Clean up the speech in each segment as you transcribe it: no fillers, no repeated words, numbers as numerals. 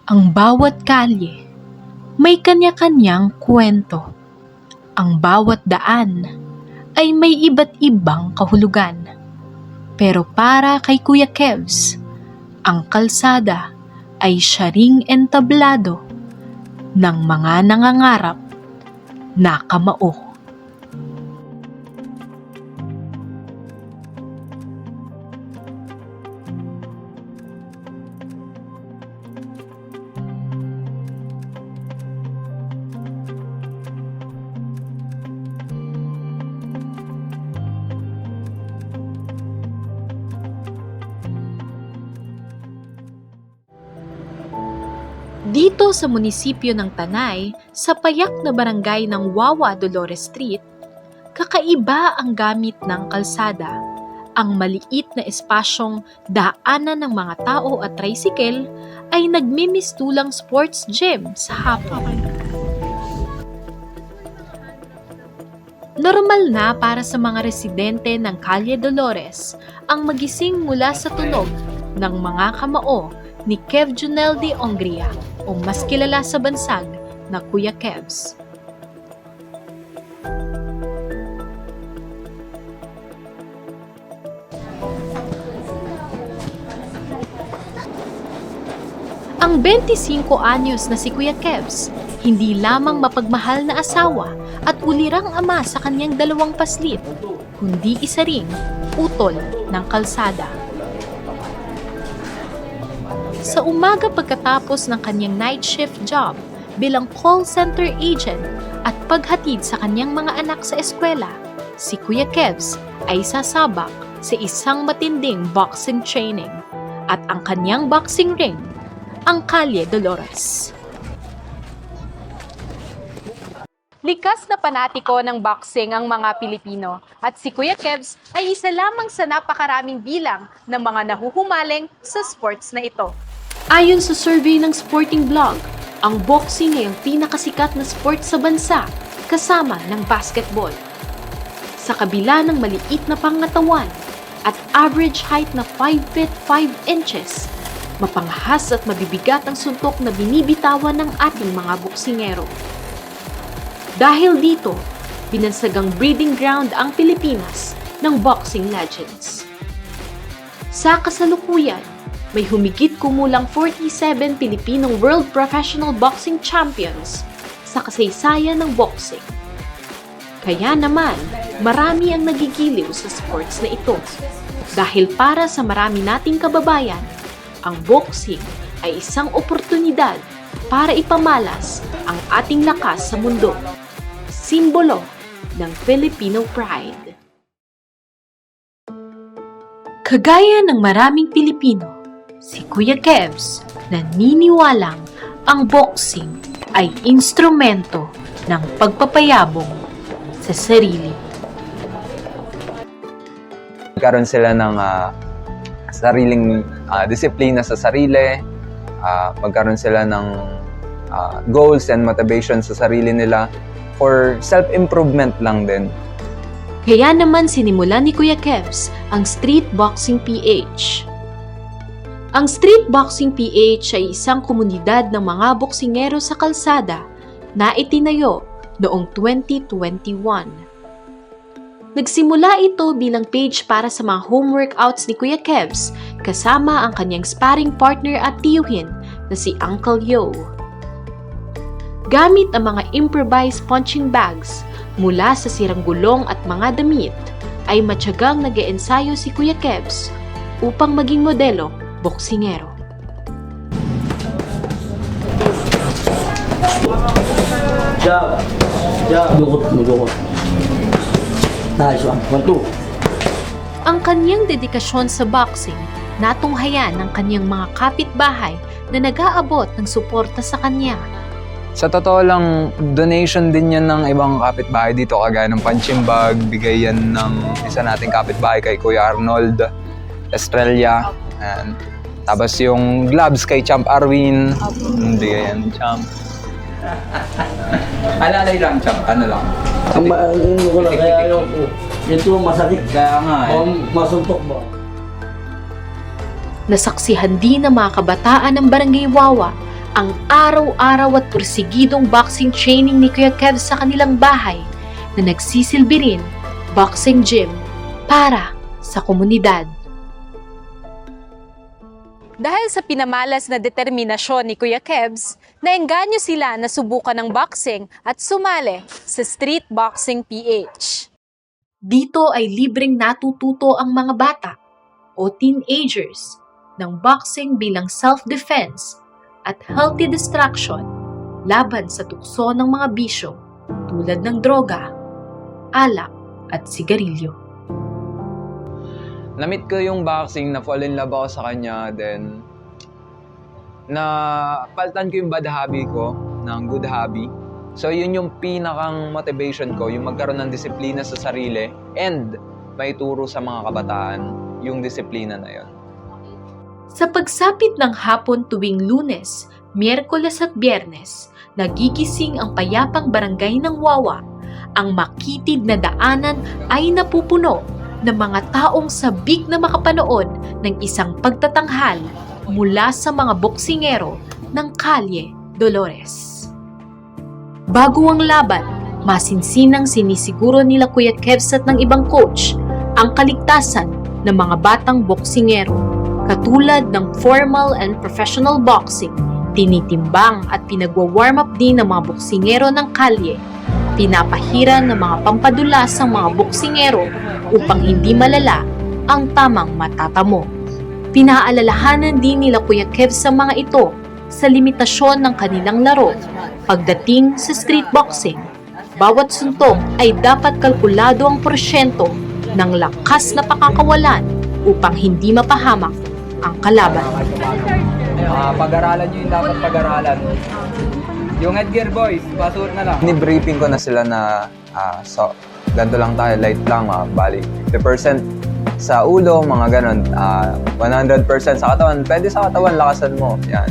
Ang bawat kalye may kanya-kanyang kwento. Ang bawat daan ay may iba't ibang kahulugan. Pero para kay Kuya Kevs, ang kalsada ay siya ring entablado ng mga nangangarap na kamao. Dito sa munisipyo ng Tanay, sa payak na barangay ng Wawa Dolores Street, kakaiba ang gamit ng kalsada. Ang maliit na espasyong daanan ng mga tao at tricycle ay nagmimistulang sports gym sa hapon. Normal na para sa mga residente ng Calle Dolores ang magising mula sa tunog ng mga kamao ni Kev Junel de Ongria o mas kilala sa bansag na Kuya Kevs. Ang 25 anyos na si Kuya Kevs, hindi lamang mapagmahal na asawa at ulirang ama sa kanyang dalawang paslit, kundi isa ring utol ng kalsada. Sa umaga pagkatapos ng kanyang night shift job bilang call center agent at paghatid sa kanyang mga anak sa eskwela, si Kuya Kevs ay sasabak sa isang matinding boxing training at ang kanyang boxing ring, ang Calle Dolores. Likas na panatiko ng boxing ang mga Pilipino at si Kuya Kevs ay isa lamang sa napakaraming bilang ng mga nahuhumaling sa sports na ito. Ayon sa survey ng Sporting Blog, ang boxing ay ang pinakasikat na sport sa bansa kasama ng basketball. Sa kabila ng maliit na pangatawan at average height na 5 feet 5 inches, mapangahas at mabibigat ang suntok na binibitawan ng ating mga boksingero. Dahil dito, binansagang breeding ground ang Pilipinas ng boxing legends. Sa kasalukuyan, may humigit kumulang 47 Pilipinong World Professional Boxing Champions sa kasaysayan ng boxing. Kaya naman, marami ang nagigiliw sa sports na ito. Dahil para sa marami nating kababayan, ang boxing ay isang oportunidad para ipamalas ang ating lakas sa mundo. Simbolo ng Filipino pride. Kagaya ng maraming Pilipino, si Kuya Kevs naniniwalang ang boxing ay instrumento ng pagpapayabong sa sarili. Magkaroon sila ng sariling disiplina sa sarili, magkaroon sila ng goals and motivation sa sarili nila for self-improvement lang din. Kaya naman sinimulan ni Kuya Kevs ang Street Boxing PH. Ang Street Boxing PH ay isang komunidad ng mga boksingero sa kalsada na itinayo noong 2021. Nagsimula ito bilang page para sa mga home workouts ni Kuya Kevs kasama ang kanyang sparring partner at tiyuhin na si Uncle Yo. Gamit ang mga improvised punching bags mula sa sirang gulong at mga damit, ay matyagang nag-eensayo si Kuya Kevs upang maging modelo boksingero. Jab. Dukot. Nice one. 1-2. Ang kanyang dedikasyon sa boxing, natunghayan ng kanyang mga kapitbahay na nag-aabot ng suporta sa kanya. Sa totoo lang, donation din yan ng ibang kapitbahay dito, kagaya ng punching bag, bigay yan ng isa nating kapitbahay kay Kuya Arnold Estrella. And tapos yung gloves kay Champ Arwin, bigay yan Champ. Alalay lang Champ, ano lang. Ang ko lang, kaya yung ito masakit. Kaya nga eh. Masuntok ba? Nasaksihan din ng mga kabataan ng Barangay Wawa ang araw-araw at pursigidong boxing training ni Kuya Kev sa kanilang bahay na nagsisilbi rin boxing gym para sa komunidad. Dahil sa pinamalas na determinasyon ni Kuya Kebs, naengganyo sila na subukan ng boxing at sumali sa Street Boxing PH. Dito ay libreng natututo ang mga bata o teenagers ng boxing bilang self-defense at healthy distraction laban sa tukso ng mga bisyo tulad ng droga, alak at sigarilyo. Na-meet ko yung boxing, na-fall in love ako sa kanya, then na paltan ko yung bad hobby ko ng good hobby. So yun yung pinakang motivation ko, yung magkaroon ng disiplina sa sarili and maituro sa mga kabataan yung disiplina na yun. Sa pagsapit ng hapon tuwing Lunes, Miyerkules at Biyernes, nagigising ang payapang barangay ng Wawa. Ang makitid na daanan ay napupuno ng mga taong sabik na makapanood ng isang pagtatanghal mula sa mga boksingero ng Kalye Dolores. Bago ang laban, masinsinang sinisiguro nila Kuya Kevs at ng ibang coach ang kaligtasan ng mga batang boksingero. Katulad ng formal and professional boxing, tinitimbang at pinagwa-warm up din ng mga boksingero ng kalye. Pinapahiran ng mga pampadulas ang mga boksingero upang hindi malala ang tamang matatamo. Pinaalalahanan din nila Kuya Kev sa mga ito sa limitasyon ng kanilang laro. Pagdating sa street boxing, bawat suntok ay dapat kalkulado ang porsyento ng lakas na pakakawalan upang hindi mapahamak ang kalaban. Pag-aralan nyo yung dapat pag-aralan. Yung headgear boys, pasur na lang. Ni-briefing ko na sila na so, ganito lang tayo, light lang, bali 50% sa ulo, mga ganon. 100% sa katawan, pwede sa katawan, lakasan mo. Yan.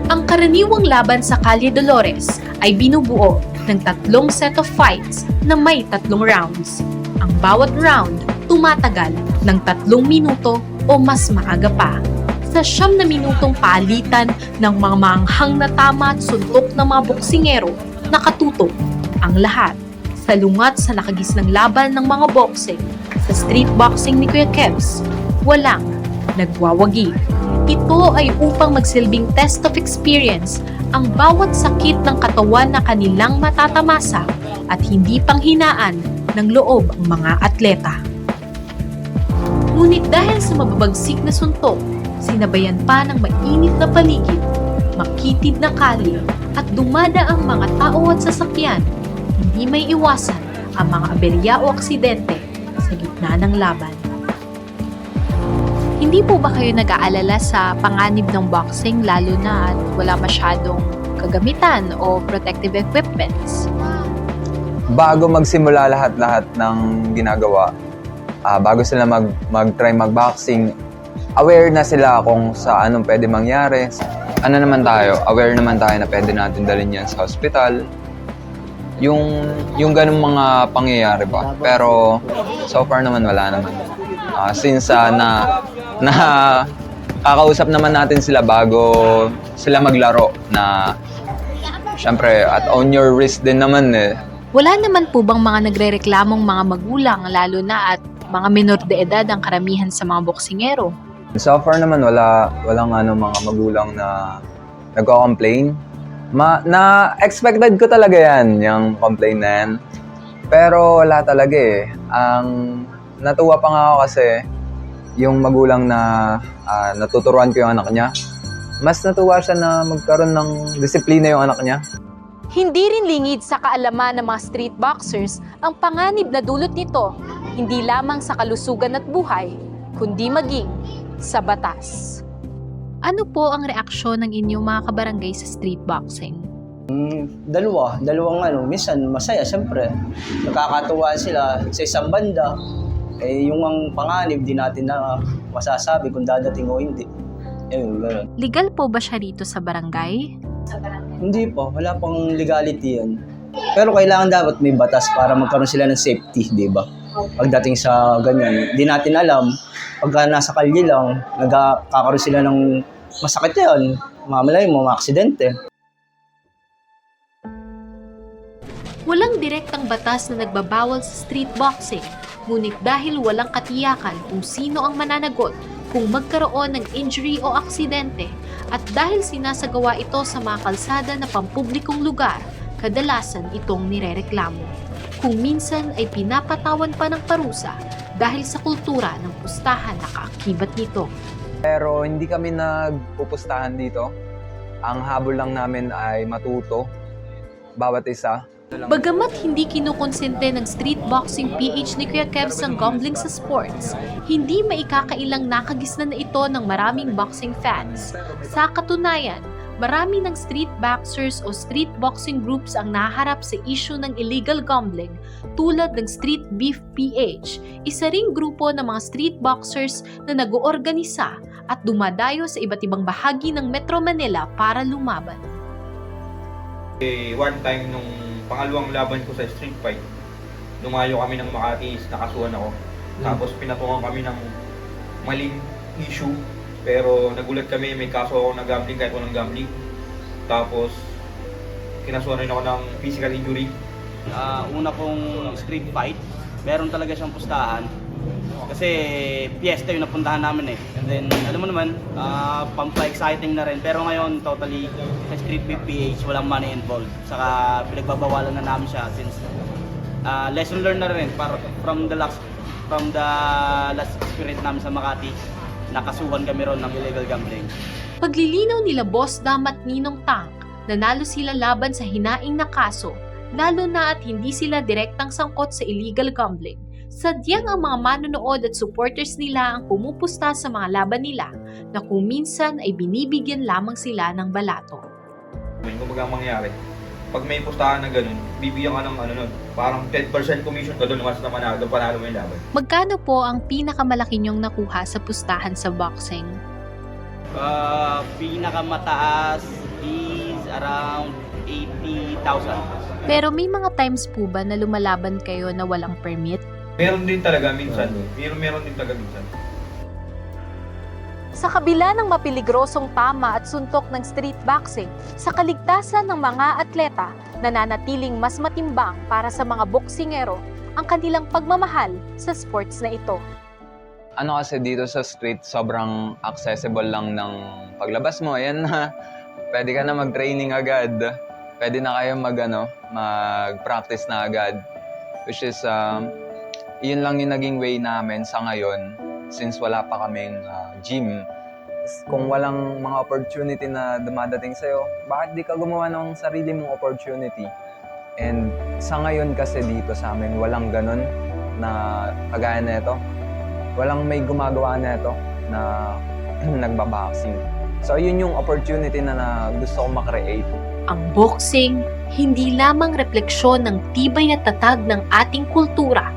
Ang karaniwang laban sa Kalye Dolores ay binubuo ng 3 set of fights na may 3 rounds. Ang bawat round tumatagal ng 3 minuto o mas maaga pa. Sa 9 na minutong palitan ng mga maanghang na tama at suntok ng mga boksingero, nakatutok ang lahat. Salungat sa nakagisnang laban ng mga boxing, sa street boxing ni Kuya Kevs, walang nagwawagi. Ito ay upang magsilbing test of experience ang bawat sakit ng katawan na kanilang matatamasa at hindi panghinaan ng loob ang mga atleta. Ngunit dahil sa mababagsik na suntok, sinabayan pa ng mainit na paligid, makitid na kalye at dumadaang mga tao at sasakyan, hindi may iwasan ang mga aberya o aksidente sa gitna ng laban. Hindi po ba kayo nag-aalala sa panganib ng boxing lalo na at wala masyadong kagamitan o protective equipments? Bago magsimula lahat-lahat ng ginagawa, bago sila mag-try mag-boxing, aware na sila kung sa anong pwede mangyari. Ano naman tayo, aware naman tayo na pwede natin dalhin yan sa hospital. Yung ganung mga pangyayari ba. Pero so far naman wala naman. Since na kakausap naman natin sila bago sila maglaro na syempre at on your risk din naman eh. Wala naman po bang mga nagrereklamong mga magulang lalo na at mga minor de edad ang karamihan sa mga boksingero? So far naman walang mga magulang na nagko-complain. Na-expected ko talaga yan, yung complaint na yan. Pero wala talaga eh. Natuwa pa nga ako kasi yung magulang na natuturuan ko yung anak niya, mas natuwa siya na magkaroon ng disiplina yung anak niya. Hindi rin lingid sa kaalaman ng mga street boxers ang panganib na dulot nito, hindi lamang sa kalusugan at buhay, kundi maging sa batas. Ano po ang reaksyon ng inyong mga kabarangay sa street boxing? Dalawang minsan masaya siyempre. Nakakatuwa sila sa isang banda. Yung ang panganib di natin na masasabi kung dadating o hindi. Ganun. Legal po ba siya rito sa barangay? Hindi po, wala pang legality yan. Pero kailangan dapat may batas para magkaroon sila ng safety, di ba? Pagdating sa ganyan, di natin alam, pagka nasa kalye lang, nagkakaroon sila ng masakit yan. Mamalay mo, maaksidente. Walang direktang batas na nagbabawal sa street boxing, ngunit dahil walang katiyakan kung sino ang mananagot kung magkaroon ng injury o aksidente at dahil sinasagawa ito sa mga kalsada na pampublikong lugar, kadalasan itong nirereklamo. Kung minsan ay pinapatawan pa ng parusa dahil sa kultura ng pustahan na kaakibat nito. Pero hindi kami nagpupustahan dito. Ang habol lang namin ay matuto, bawat isa. Bagamat hindi kinukonsente ng street boxing PH ni Kuya Kevs ang gambling sa sports, hindi maikakailang nakagisnan na ito ng maraming boxing fans. Sa katunayan, marami ng street boxers o street boxing groups ang naharap sa issue ng illegal gambling tulad ng Street Beef PH, isa ring grupo ng mga street boxers na nag-oorganisa at dumadayo sa iba't ibang bahagi ng Metro Manila para lumaban. One time nung pangalawang laban ko sa street fight, lumayo kami ng Makati, nakasuhan ako. Tapos pinatungan kami ng maling issue, pero nagulat kami, may kaso ako ng gambling kahit walang gambling. Tapos kinasuhan rin ako ng physical injury. Una kong street fight, meron talaga siyang pustahan. Kasi piyesta yung napuntahan namin eh. And then, alam mo naman, pampa-exciting na rin. Pero ngayon, totally, sa Street PPH, walang money involved. Saka pinagbabawalan na namin siya since lesson learned na rin. From the last experience namin sa Makati, nakasuhan kami ron ng illegal gambling. Paglilinaw nila Boss Dam at Ninong Tank, nanalo sila laban sa hinaing na kaso, lalo na at hindi sila direktang sangkot sa illegal gambling. Sadyang ang mga manonood at supporters nila ang pumupusta sa mga laban nila na kung minsan ay binibigyan lamang sila ng balato. Kung bagang mangyari, pag may pustahan na ganun, bibigyan ka ng parang 10% commission ka doon once na panalo mo yung laban. Magkano po ang pinakamalaki niyong nakuha sa pustahan sa boxing? Pinakamataas is around 80,000. Pero may mga times po ba na lumalaban kayo na walang permit? Meron din talaga minsan. Meron din talaga minsan. Sa kabila ng mapiligrosong tama at suntok ng street boxing, sa kaligtasan ng mga atleta, nananatiling mas matimbang para sa mga boksingero ang kanilang pagmamahal sa sports na ito. Ano kasi dito sa street, sobrang accessible lang ng paglabas mo. Ayan na, pwede ka na mag-training agad. Pwede na kayo mag-practice na agad. Which is, yun lang yung naging way namin sa ngayon since wala pa kaming gym. Kung walang mga opportunity na dumadating sa'yo, bakit di ka gumawa ng sarili mong opportunity? And sa ngayon kasi dito sa amin, walang ganun na kagaya na ito. Walang may gumagawa na ito na nagbaboxing. So yun yung opportunity na gusto ko makreate. Ang boxing, hindi lamang refleksyon ng tibay at tatag ng ating kultura.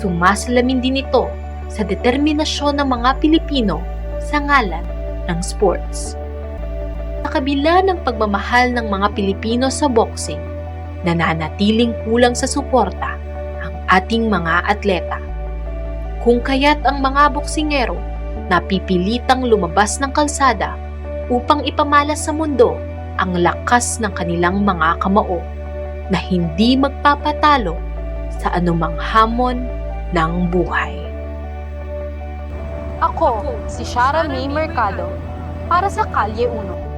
Sumasalamin din ito sa determinasyon ng mga Pilipino sa ngalan ng sports. Sa kabila ng pagmamahal ng mga Pilipino sa boxing, nananatiling kulang sa suporta ang ating mga atleta. Kung kaya't ang mga boksingero napipilitang lumabas ng kalsada upang ipamalas sa mundo ang lakas ng kanilang mga kamao na hindi magpapatalo sa anumang hamon ng buhay. Ako, si Shara May Mercado, para sa Kalye 1.